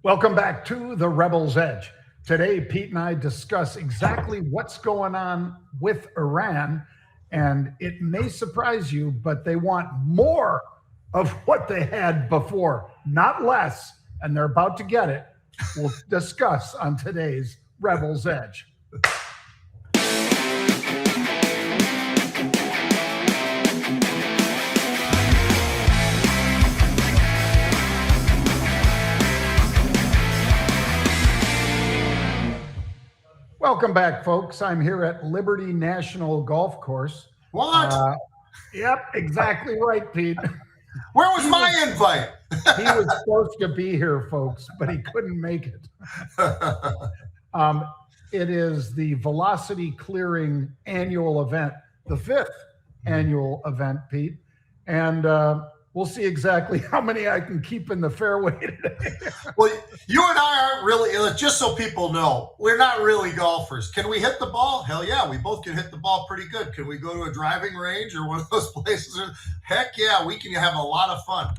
Welcome back to the Rebel's Edge. Today, Pete and I discuss exactly what's going on with Iran. And it may surprise you, but they want more of what they had before, not less. And they're about to get it. We'll discuss on today's Rebel's Edge. Welcome back, folks. I'm here at Liberty National Golf Course. What? Yep, exactly right, Pete. Where was my invite? He was supposed to be here, folks, but he couldn't make it. It is the Velocity Clearing annual event, the 5th annual event, Pete. And we'll see exactly how many I can keep in the fairway today. Well, you and I aren't really, just so people know, we're not really golfers. Can we hit the ball? Hell yeah, we both can hit the ball pretty good. Can we go to a driving range or one of those places? Heck yeah, we can have a lot of fun.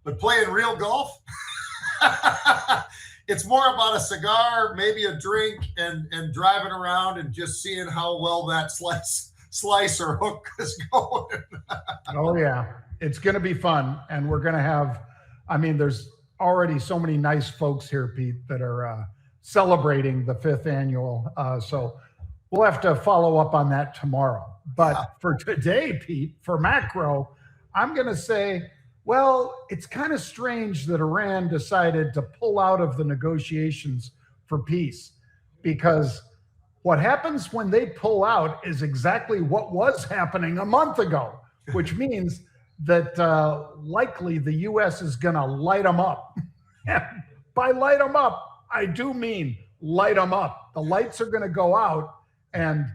But playing real golf, it's more about a cigar, maybe a drink, and driving around and just seeing how well that slice or hook is going. Oh, yeah. It's going to be fun. And we're going to have, there's already so many nice folks here, Pete, that are celebrating the 5th annual. So we'll have to follow up on that tomorrow. But for today, Pete, for macro, I'm going to say, well, it's kind of strange that Iran decided to pull out of the negotiations for peace, because what happens when they pull out is exactly what was happening a month ago, which means that likely the U.S. is going to light them up. And by light them up, I do mean light them up. The lights are going to go out, and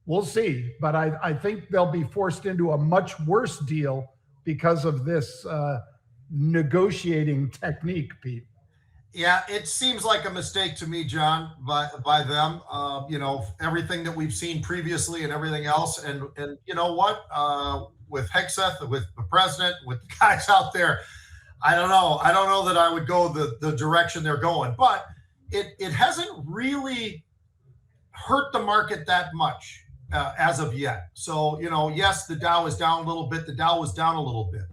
we'll see. But I think they'll be forced into a much worse deal because of this negotiating technique, Pete. Yeah, it seems like a mistake to me, John, by them. Everything that we've seen previously and everything else. And you know what? With Hegseth, with the president, with the guys out there, I don't know that I would go the direction they're going. But it hasn't really hurt the market that much as of yet. So, yes, the Dow is down a little bit. The Dow was down a little bit.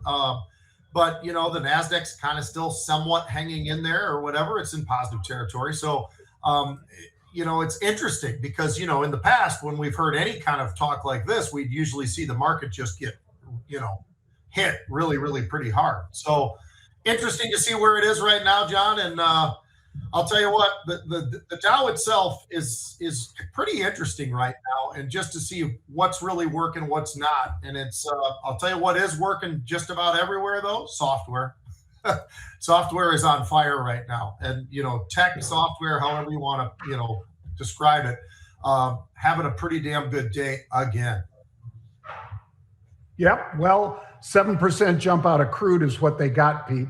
But, the NASDAQ's kind of still somewhat hanging in there or whatever. It's in positive territory. So, it's interesting because, in the past, when we've heard any kind of talk like this, we'd usually see the market just get, hit really, really pretty hard. So interesting to see where it is right now, John. And I'll tell you what, the Dow itself is pretty interesting right now, and just to see what's really working, what's not. And it's I'll tell you what is working just about everywhere though, software. Software is on fire right now, and tech software, however you want to describe it, having a pretty damn good day again. Yep. Well, 7% jump out of crude is what they got, Pete.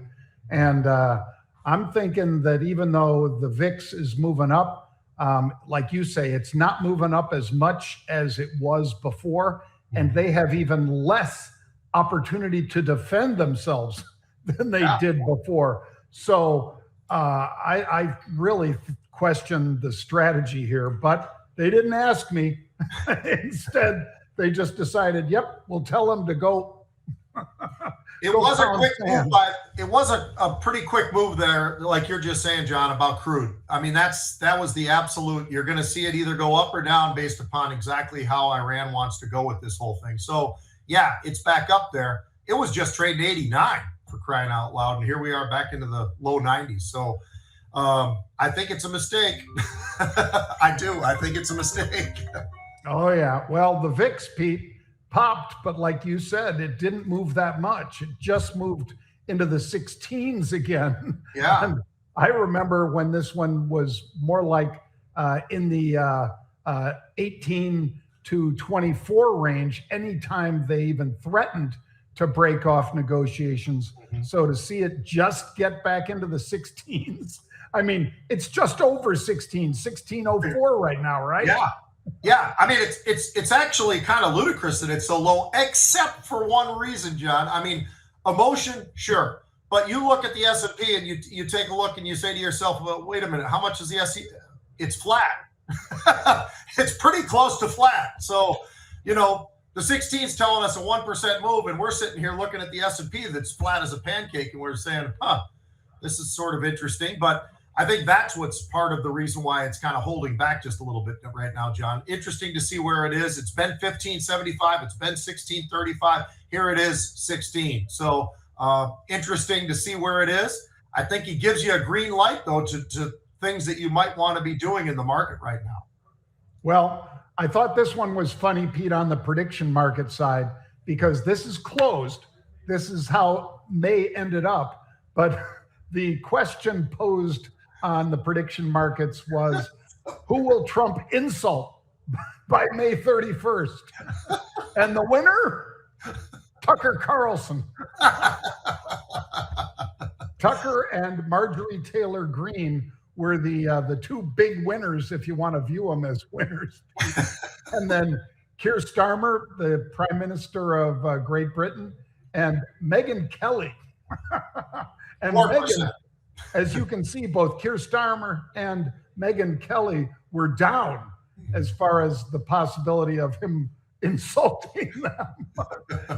And I'm thinking that even though the VIX is moving up, like you say, it's not moving up as much as it was before. And they have even less opportunity to defend themselves than they did before. So I really question the strategy here, but they didn't ask me. Instead, they just decided, yep, we'll tell them to go. It was a quick move, but it was a pretty quick move there, like you're just saying, John, about crude. That was the absolute. You're going to see it either go up or down based upon exactly how Iran wants to go with this whole thing. So, yeah, it's back up there. It was just trading 89 for crying out loud, and here we are back into the low 90s. So, I think it's a mistake. I do. I think it's a mistake. Oh, yeah. Well, the VIX, Pete, popped, but like you said, it didn't move that much. It just moved into the 16s again. Yeah. And I remember when this one was more like in the 18 to 24 range, anytime they even threatened to break off negotiations. Mm-hmm. So to see it just get back into the 16s, it's just over 1604 right now, right? Yeah. Yeah, it's actually kind of ludicrous that it's so low, except for one reason, John. Emotion, sure. But you look at the S&P and you take a look and you say to yourself, well, wait a minute, how much is the S&P? It's flat. It's pretty close to flat. So, the 16 is telling us a 1% move, and we're sitting here looking at the S&P that's flat as a pancake, and we're saying, this is sort of interesting. But I think that's what's part of the reason why it's kind of holding back just a little bit right now, John. Interesting to see where it is. It's been 1575. It's been 1635. Here it is, 16. So interesting to see where it is. I think he gives you a green light, though, to things that you might want to be doing in the market right now. Well, I thought this one was funny, Pete, on the prediction market side, because this is closed. This is how May ended up. But the question posed on the prediction markets was, who will Trump insult by May 31st? And the winner, Tucker Carlson. Tucker and Marjorie Taylor Greene were the two big winners, if you want to view them as winners. And then Keir Starmer, the Prime Minister of Great Britain, and Megyn Kelly. And 4%. Megyn, as you can see, both Keir Starmer and Megyn Kelly were down as far as the possibility of him insulting them.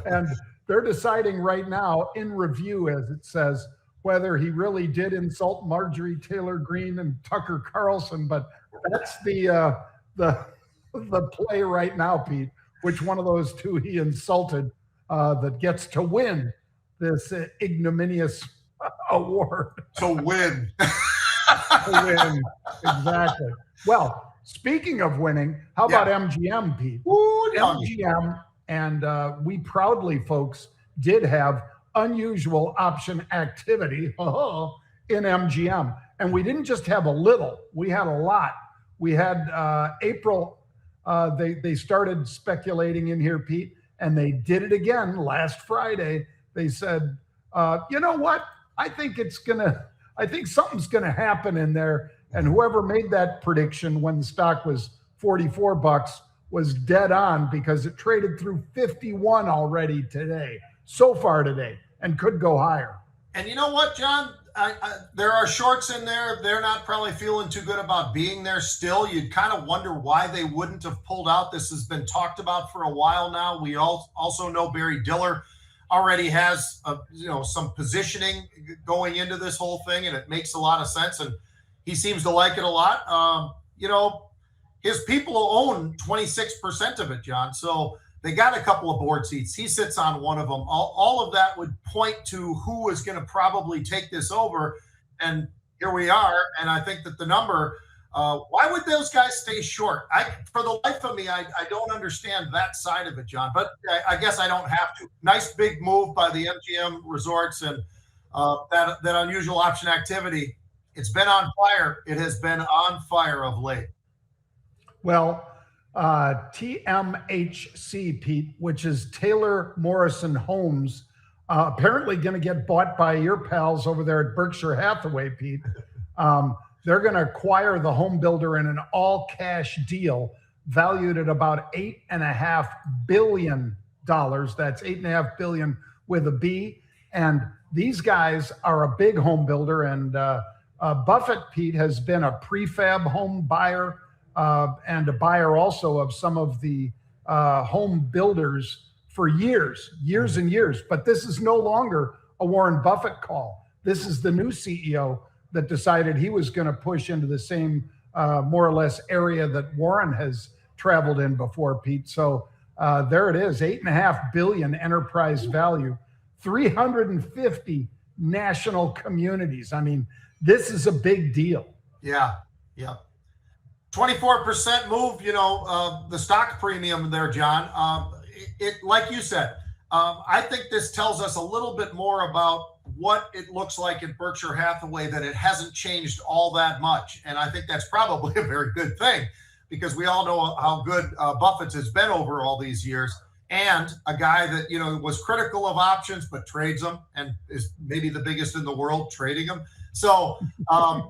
And they're deciding right now, in review, as it says, whether he really did insult Marjorie Taylor Greene and Tucker Carlson. But that's the play right now, Pete. Which one of those two he insulted that gets to win this ignominious award? To win. To win, exactly. Well, speaking of winning, how about MGM, Pete? Ooh, MGM, and we proudly, folks, did have unusual option activity in MGM. And we didn't just have a little, we had a lot. We had April, they started speculating in here, Pete, and they did it again last Friday. They said, you know what? I think something's gonna happen in there. And whoever made that prediction when the stock was $44 was dead on, because it traded through 51 already today, so far today, and could go higher. And you know what, John? There are shorts in there. They're not probably feeling too good about being there still. You'd kind of wonder why they wouldn't have pulled out. This has been talked about for a while now. We also know Barry Diller already has some positioning going into this whole thing, and it makes a lot of sense. And he seems to like it a lot. His people own 26% of it, John. So they got a couple of board seats. He sits on one of them. All of that would point to who is going to probably take this over. And here we are. And I think that the number, why would those guys stay short? For the life of me, I don't understand that side of it, John. But I guess I don't have to. Nice big move by the MGM Resorts and that unusual option activity. It's been on fire. It has been on fire of late. Well, TMHC, Pete, which is Taylor Morrison Homes, apparently going to get bought by your pals over there at Berkshire Hathaway, Pete. They're going to acquire the home builder in an all-cash deal valued at about $8.5 billion. That's $8.5 billion with a B. And these guys are a big home builder. And Buffett, Pete, has been a prefab home buyer and a buyer also of some of the home builders for years and years. But this is no longer a Warren Buffett call. This is the new CEO that decided he was going to push into the same more or less area that Warren has traveled in before, Pete. So there it is, $8.5 billion enterprise value, 350 national communities. I mean, this is a big deal. Yeah. 24% move, the stock premium there, John. It like you said, I think this tells us a little bit more about what it looks like in Berkshire Hathaway, that it hasn't changed all that much. And I think that's probably a very good thing, because we all know how good Buffett's has been over all these years. And a guy that, was critical of options, but trades them and is maybe the biggest in the world trading them. So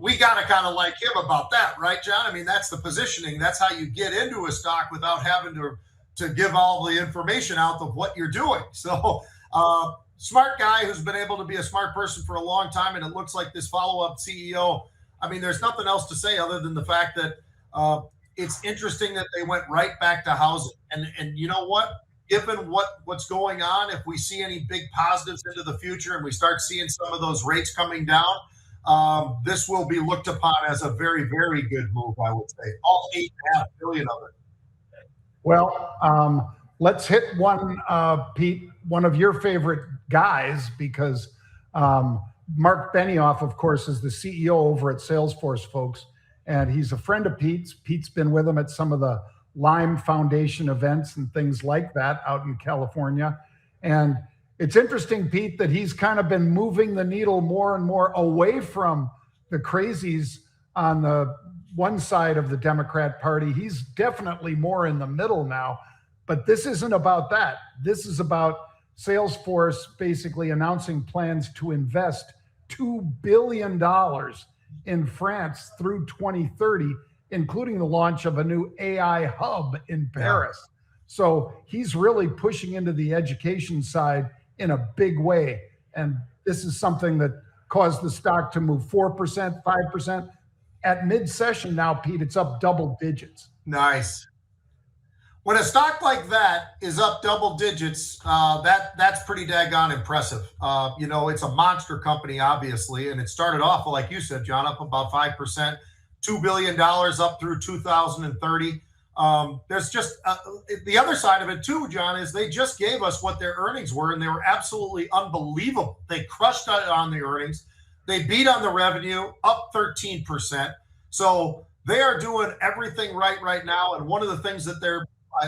we got to kind of like him about that, right, John? I mean, that's the positioning. That's how you get into a stock without having to give all the information out of what you're doing. So, smart guy who's been able to be a smart person for a long time. And it looks like this follow-up CEO, I mean, there's nothing else to say other than the fact that it's interesting that they went right back to housing. And you know what? Given what's going on, if we see any big positives into the future and we start seeing some of those rates coming down, this will be looked upon as a very, very good move, I would say. All $8.5 billion of it. Well, let's hit one, Pete, one of your favorite guys, because Mark Benioff, of course, is the CEO over at Salesforce, folks, and he's a friend of Pete's. Pete's been with him at some of the Lime Foundation events and things like that out in California. And it's interesting, Pete, that he's kind of been moving the needle more and more away from the crazies on the one side of the Democrat Party. He's definitely more in the middle now, but this isn't about that. This is about Salesforce basically announcing plans to invest $2 billion in France through 2030, including the launch of a new AI hub in Paris. Yeah. So he's really pushing into the education side in a big way. And this is something that caused the stock to move 4%, 5%. At mid-session now, Pete, it's up double digits. Nice. When a stock like that is up double digits, that's pretty daggone impressive. It's a monster company, obviously, and it started off, like you said, John, up about 5%, $2 billion up through 2030. There's just the other side of it too, John, is they just gave us what their earnings were, and they were absolutely unbelievable. They crushed it on the earnings. They beat on the revenue, up 13%. So they are doing everything right now. And one of the things that they're,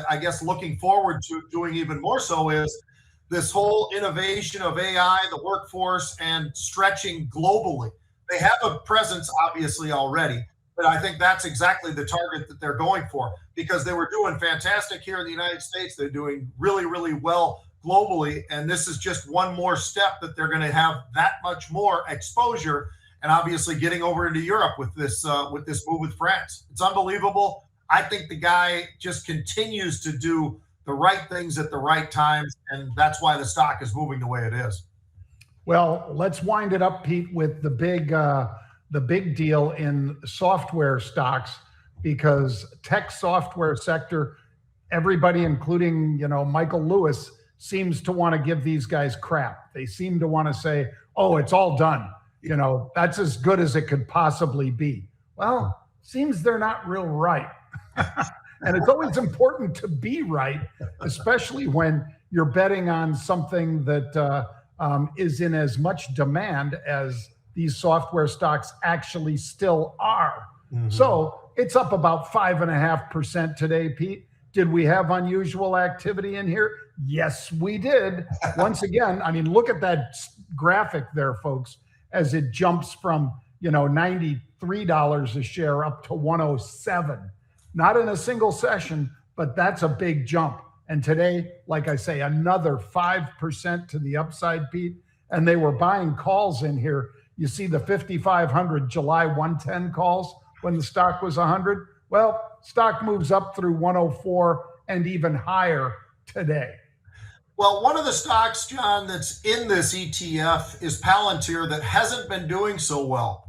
I guess, looking forward to doing even more so is this whole innovation of AI, the workforce, and stretching globally. They have a presence, obviously, already. But I think that's exactly the target that they're going for, because they were doing fantastic here in the United States. They're doing really, really well globally. And this is just one more step that they're going to have that much more exposure, and obviously getting over into Europe with this move with France. It's unbelievable. I think the guy just continues to do the right things at the right times, and that's why the stock is moving the way it is. Well, let's wind it up, Pete, with the big deal in software stocks, because tech software sector, everybody, including, Michael Lewis, seems to want to give these guys crap. They seem to want to say, oh, it's all done. That's as good as it could possibly be. Well, seems they're not real right. And it's always important to be right, especially when you're betting on something that is in as much demand as these software stocks actually still are. Mm-hmm. So it's up about 5.5% today, Pete. Did we have unusual activity in here? Yes, we did. Once again, I mean, look at that graphic there, folks, as it jumps from, $93 a share up to 107. Not in a single session, but that's a big jump. And today, like I say, another 5% to the upside, Pete. And they were buying calls in here. You see the 5,500 July 110 calls when the stock was 100. Well, stock moves up through 104 and even higher today. Well, one of the stocks, John, that's in this ETF is Palantir, that hasn't been doing so well.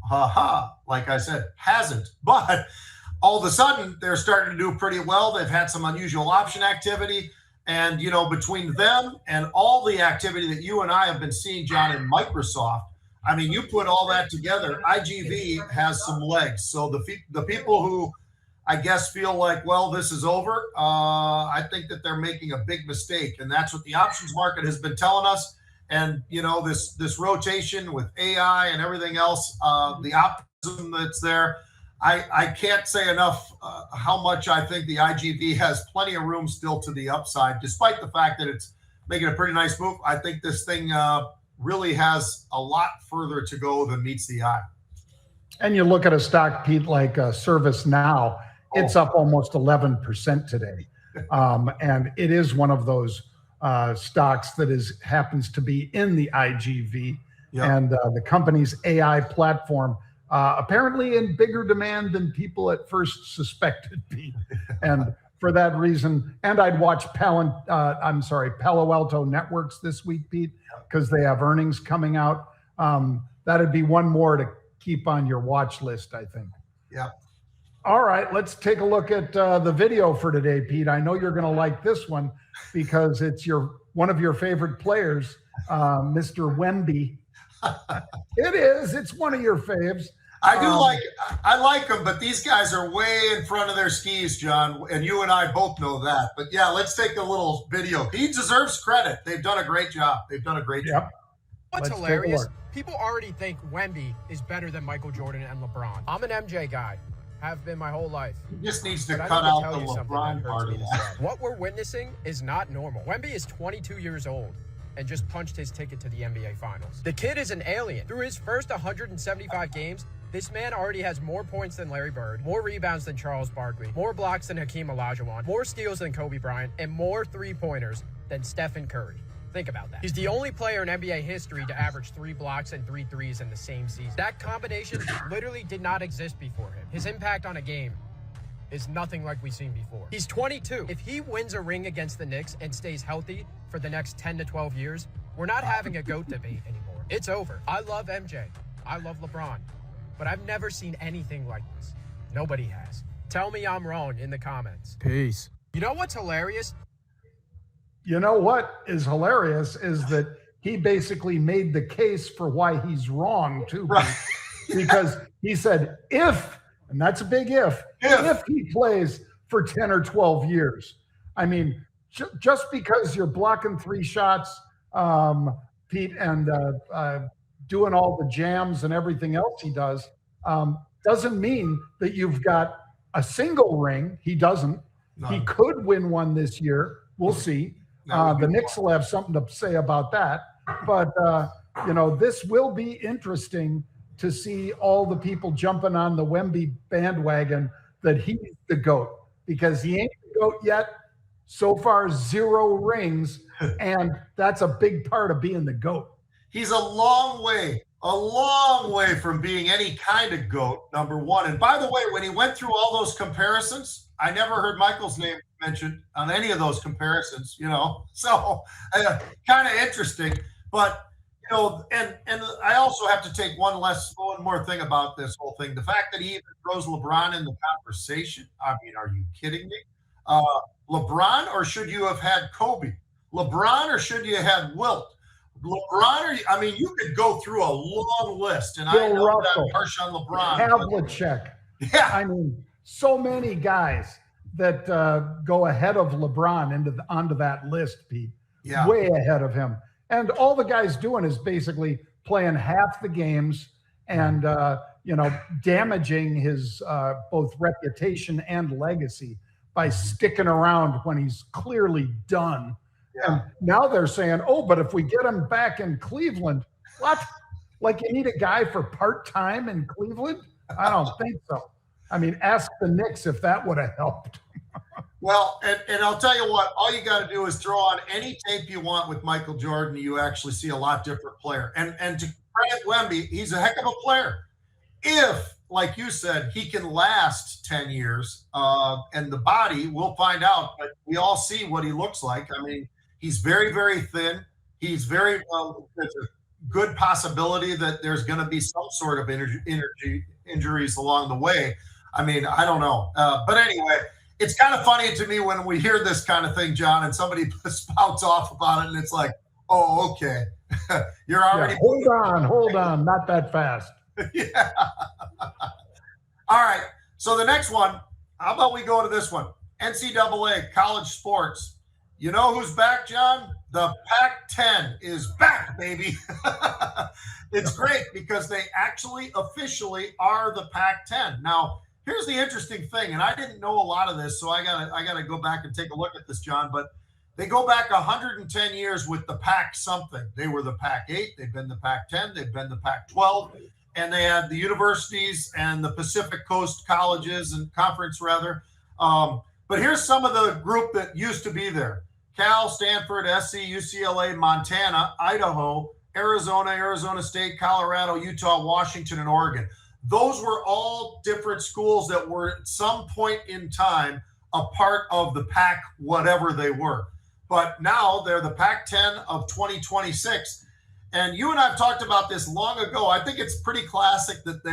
Like I said, hasn't. But all of a sudden, they're starting to do pretty well. They've had some unusual option activity. And, between them and all the activity that you and I have been seeing, John, in Microsoft, I mean, you put all that together, IGV has some legs. So the people who, I guess, feel like, well, this is over, I think that they're making a big mistake. And that's what the options market has been telling us. And, this rotation with AI and everything else, the optimism that's there, I can't say enough how much I think the IGV has plenty of room still to the upside, despite the fact that it's making a pretty nice move. I think this thing really has a lot further to go than meets the eye. And you look at a stock, Pete, like ServiceNow, it's up almost 11% today. And it is one of those stocks that happens to be in the IGV. Yep. And the company's AI platform, apparently in bigger demand than people at first suspected, Pete. And for that reason. And I'd watch Palo Alto Networks this week, Pete, because they have earnings coming out. That'd be one more to keep on your watch list, I think. Yeah. All right, let's take a look at the video for today, Pete. I know you're going to like this one because it's one of your favorite players, Mr. Wemby. It is. It's one of your faves. I like them, but these guys are way in front of their skis, John, and you and I both know that. But yeah, let's take a little video. He deserves credit. They've done a great job. Yep. What's hilarious? People already think Wemby is better than Michael Jordan and LeBron. I'm an MJ guy. Have been my whole life. He just needs to cut out the LeBron part of that. What we're witnessing is not normal. Wemby is 22 years old and just punched his ticket to the NBA Finals. The kid is an alien. Through his first 175 games, this man already has more points than Larry Bird, more rebounds than Charles Barkley, more blocks than Hakeem Olajuwon, more steals than Kobe Bryant, and more three-pointers than Stephen Curry. Think about that. He's the only player in NBA history to average 3 blocks and 3 threes in the same season. That combination literally did not exist before him. His impact on a game is nothing like we've seen before. He's 22. If he wins a ring against the Knicks and stays healthy for the next 10 to 12 years, we're not having a GOAT debate anymore. It's over. I love MJ. I love LeBron. But I've never seen anything like this. Nobody has. Tell me I'm wrong in the comments. Peace. You know what's hilarious? You know what is hilarious is that he basically made the case for why he's wrong too. Right. Because he said, and that's a big if he plays for 10 or 12 years. I mean, just because you're blocking 3 shots, Pete, and doing all the jams and everything else he does, doesn't mean that you've got a single ring. He doesn't. No. He could win one this year. We'll see. The Knicks will have something to say about that. But, this will be interesting to see all the people jumping on the Wemby bandwagon that he's the GOAT, because he ain't the GOAT yet. So far, 0 rings, and that's a big part of being the GOAT. He's a long way from being any kind of GOAT, number one. And by the way, when he went through all those comparisons, I never heard Michael's name mentioned on any of those comparisons, so kind of interesting. But, and I also have to take one more thing about this whole thing. The fact that he even throws LeBron in the conversation. I mean, are you kidding me? LeBron, or should you have had Kobe? LeBron, or should you have had Wilt? LeBron, you could go through a long list, and Bill I know Russell, that I'm harsh on LeBron. Havlicek. Yeah. I mean, so many guys that go ahead of LeBron onto that list, Pete. Yeah. Way ahead of him. And all the guy's doing is basically playing half the games and, damaging his both reputation and legacy by sticking around when he's clearly done. Yeah. And now they're saying, but if we get him back in Cleveland, what? Like you need a guy for part-time in Cleveland? I don't think so. I mean, ask the Knicks if that would have helped. Well, and I'll tell you what, all you got to do is throw on any tape you want with Michael Jordan. You actually see a lot different player. And to credit Wemby, he's a heck of a player. If, like you said, he can last 10 years and the body, we'll find out. But we all see what he looks like. I mean, he's very, very thin. He's there's a good possibility that there's going to be some sort of injuries along the way. I mean, I don't know. But anyway, it's kind of funny to me when we hear this kind of thing, John, and somebody spouts off about it, and it's like, oh, okay. You're already. Yeah, hold on. Not that fast. Yeah. All right. So the next one, how about we go to this one? NCAA college sports. You know who's back, John? The Pac-10 is back, baby. It's great because they actually officially are the Pac-10. Now, here's the interesting thing, and I didn't know a lot of this, so I gotta go back and take a look at this, John. But they go back 110 years with the Pac something. They were the Pac-8. They've been the Pac-10. They've been the Pac-12. And they had the universities and the Pacific Coast colleges and conference, rather. But here's some of the group that used to be there. Cal, Stanford, SC, UCLA, Montana, Idaho, Arizona, Arizona State, Colorado, Utah, Washington, and Oregon. Those were all different schools that were at some point in time a part of the Pac, whatever they were. But now they're the Pac-10 of 2026. And you and I have talked about this long ago. I think it's pretty classic that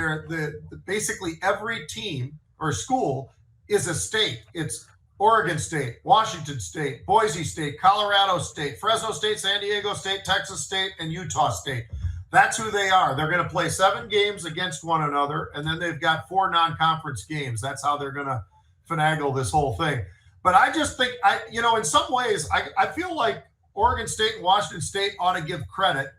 basically every team or school is a state. It's Oregon State, Washington State, Boise State, Colorado State, Fresno State, San Diego State, Texas State, and Utah State. That's who they are. They're going to play 7 games against one another, and then they've got 4 non-conference games. That's how they're going to finagle this whole thing. But I just think, in some ways, I feel like Oregon State and Washington State ought to give credit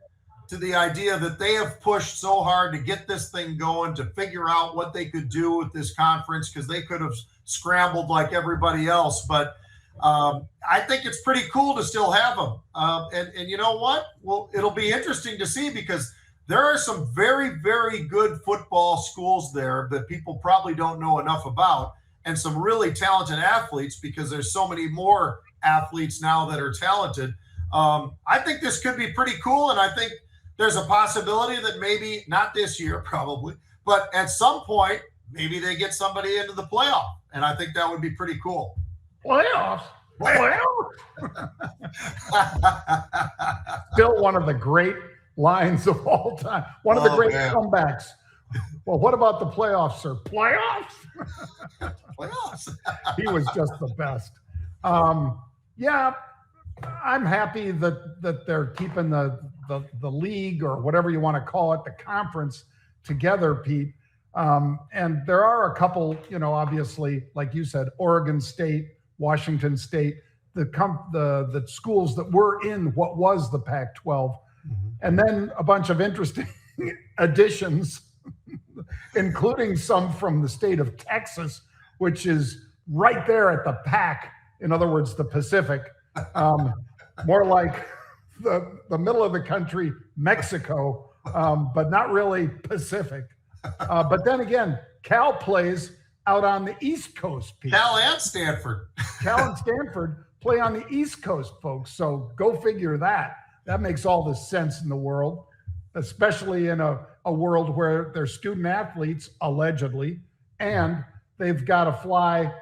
to the idea that they have pushed so hard to get this thing going, to figure out what they could do with this conference, because they could have scrambled like everybody else. But I think it's pretty cool to still have them. And you know what? Well, it'll be interesting to see, because there are some very, very good football schools there that people probably don't know enough about, and some really talented athletes, because there's so many more athletes now that are talented. I think this could be pretty cool, and I think there's a possibility that maybe not this year, probably, but at some point, maybe they get somebody into the playoff. And I think that would be pretty cool. Playoffs? Still one of the great lines of all time. One of the great comebacks. Well, what about the playoffs, sir? Playoffs? Playoffs. He was just the best. Yeah, I'm happy that they're keeping the league, or whatever you want to call it, the conference, together, Pete. And there are a couple, obviously, like you said, Oregon State, Washington State, the schools that were in what was the Pac-12, and then a bunch of interesting additions, including some from the state of Texas, which is right there at the Pac. In other words, the Pacific, more like the middle of the country, Mexico, but not really Pacific. But then again, Cal plays out on the East Coast, Pete. Cal and Stanford. Cal and Stanford play on the East Coast, folks. So go figure that. That makes all the sense in the world, especially in a world where they're student athletes, allegedly, and they've got to fly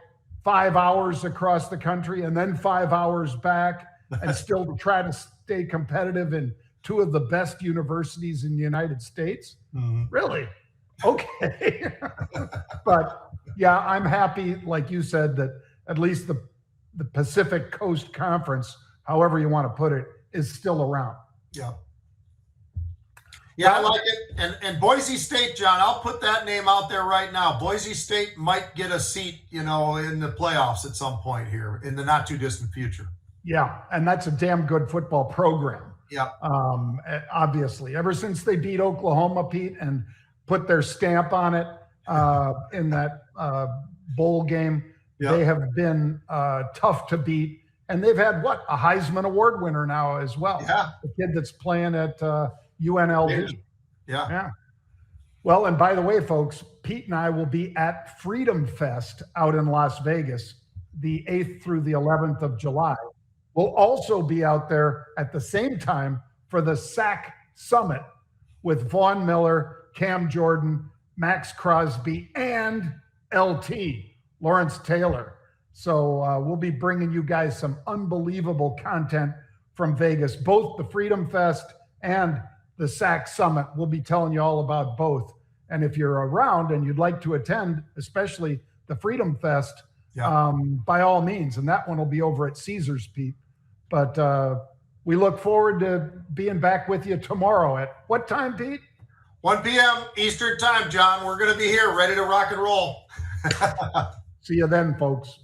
5 hours across the country and then 5 hours back, and still try to stay competitive in 2 of the best universities in the United States. Really? Okay. But yeah, I'm happy, like you said, that at least the Pacific Coast Conference, however you want to put it, is still around. Yeah. Yeah, I like it. And Boise State, John, I'll put that name out there right now. Boise State might get a seat, in the playoffs at some point here in the not too distant future. Yeah, and that's a damn good football program. Yeah. Obviously, ever since they beat Oklahoma, Pete, and put their stamp on it in that bowl game, they have been tough to beat. And they've had, a Heisman Award winner now as well. Yeah. The kid that's playing at UNLV. Yeah. Well, and by the way, folks, Pete and I will be at Freedom Fest out in Las Vegas, the 8th through the 11th of July. We'll also be out there at the same time for the SAC Summit with Vaughn Miller, Cam Jordan, Max Crosby, and LT, Lawrence Taylor. So we'll be bringing you guys some unbelievable content from Vegas, both the Freedom Fest and the SAC Summit. We'll be telling you all about both. And if you're around and you'd like to attend, especially the Freedom Fest, by all means. And that one will be over at Caesars, Pete. But we look forward to being back with you tomorrow at what time, Pete? 1 p.m. Eastern time, John. We're going to be here ready to rock and roll. See you then, folks.